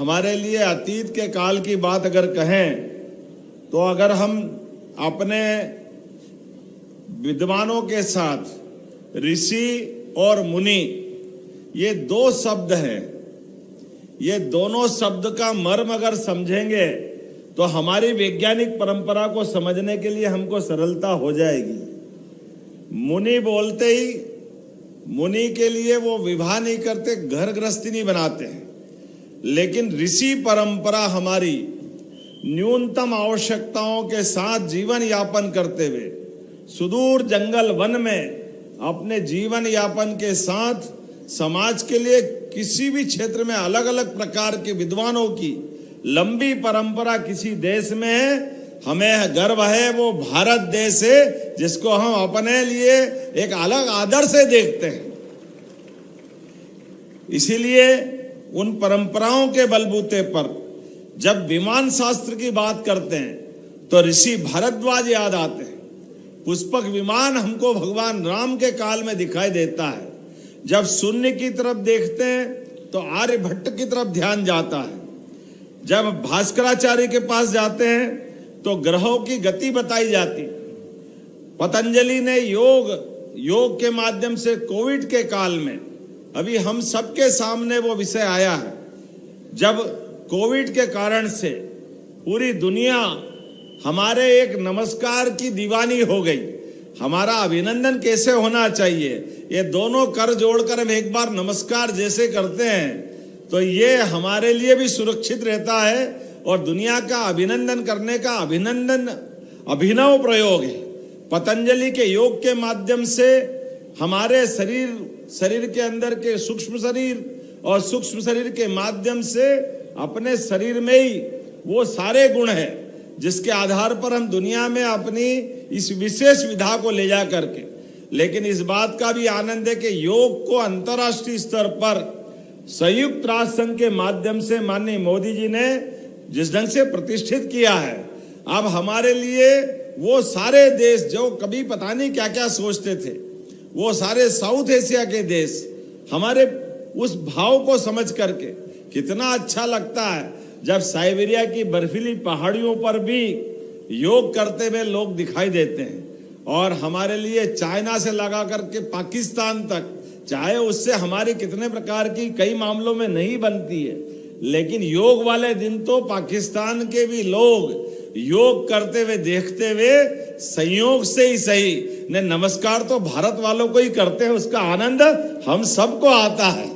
हमारे लिए अतीत के काल की बात अगर कहें तो अगर हम अपने विद्वानों के साथ ऋषि और मुनि, ये दो शब्द हैं, ये दोनों शब्द का मर्म अगर समझेंगे तो हमारी वैज्ञानिक परंपरा को समझने के लिए हमको सरलता हो जाएगी। मुनि बोलते ही मुनि के लिए वो विवाह नहीं करते, घर गृहस्थी नहीं बनाते हैं, लेकिन ऋषि परंपरा हमारी न्यूनतम आवश्यकताओं के साथ जीवन यापन करते हुए सुदूर जंगल वन में अपने जीवन यापन के साथ समाज के लिए किसी भी क्षेत्र में अलग अलग प्रकार के विद्वानों की लंबी परंपरा किसी देश में है, हमें गर्व है। वो भारत देश है जिसको हम अपने लिए एक अलग आदर से देखते हैं। इसीलिए उन परंपराओं के बलबूते पर जब विमान शास्त्र की बात करते हैं तो ऋषि भारद्वाज याद आते हैं। पुष्पक विमान हमको भगवान राम के काल में दिखाई देता है। जब शून्य की तरफ देखते हैं तो आर्यभट्ट की तरफ ध्यान जाता है। जब भास्कराचार्य के पास जाते हैं तो ग्रहों की गति बताई जाती। पतंजलि ने योग के माध्यम से कोविड के काल में अभी हम सबके सामने वो विषय आया है, जब कोविड के कारण से पूरी दुनिया हमारे एक नमस्कार की दीवानी हो गई। हमारा अभिनंदन कैसे होना चाहिए, ये दोनों कर जोड़कर हम एक बार नमस्कार जैसे करते हैं तो ये हमारे लिए भी सुरक्षित रहता है और दुनिया का अभिनंदन करने का अभिनव प्रयोग है। पतंजलि के योग के माध्यम से हमारे शरीर के अंदर के सूक्ष्म शरीर और सूक्ष्म शरीर के माध्यम से अपने शरीर में ही वो सारे गुण हैं जिसके आधार पर हम दुनिया में अपनी इस विशेष विधा को ले जा करके, लेकिन इस बात का भी आनंद है कि योग को अंतर्राष्ट्रीय स्तर पर संयुक्त राष्ट्र संघ के माध्यम से माननीय मोदी जी ने जिस ढंग से प्रतिष्ठित किया है, अब हमारे लिए वो सारे देश जो कभी पता नहीं क्या क्या सोचते थे, वो सारे साउथ एशिया के देश हमारे उस भाव को समझ करके कितना अच्छा लगता है जब साइबेरिया की बर्फीली पहाड़ियों पर भी योग करते हुए लोग दिखाई देते हैं। और हमारे लिए चाइना से लगा करके पाकिस्तान तक, चाहे उससे हमारी कितने प्रकार की कई मामलों में नहीं बनती है, लेकिन योग वाले दिन तो पाकिस्तान के भी लोग योग करते हुए देखते हुए संयोग से ही सही ने नमस्कार तो भारत वालों को ही करते हैं, उसका आनंद हम सबको आता है।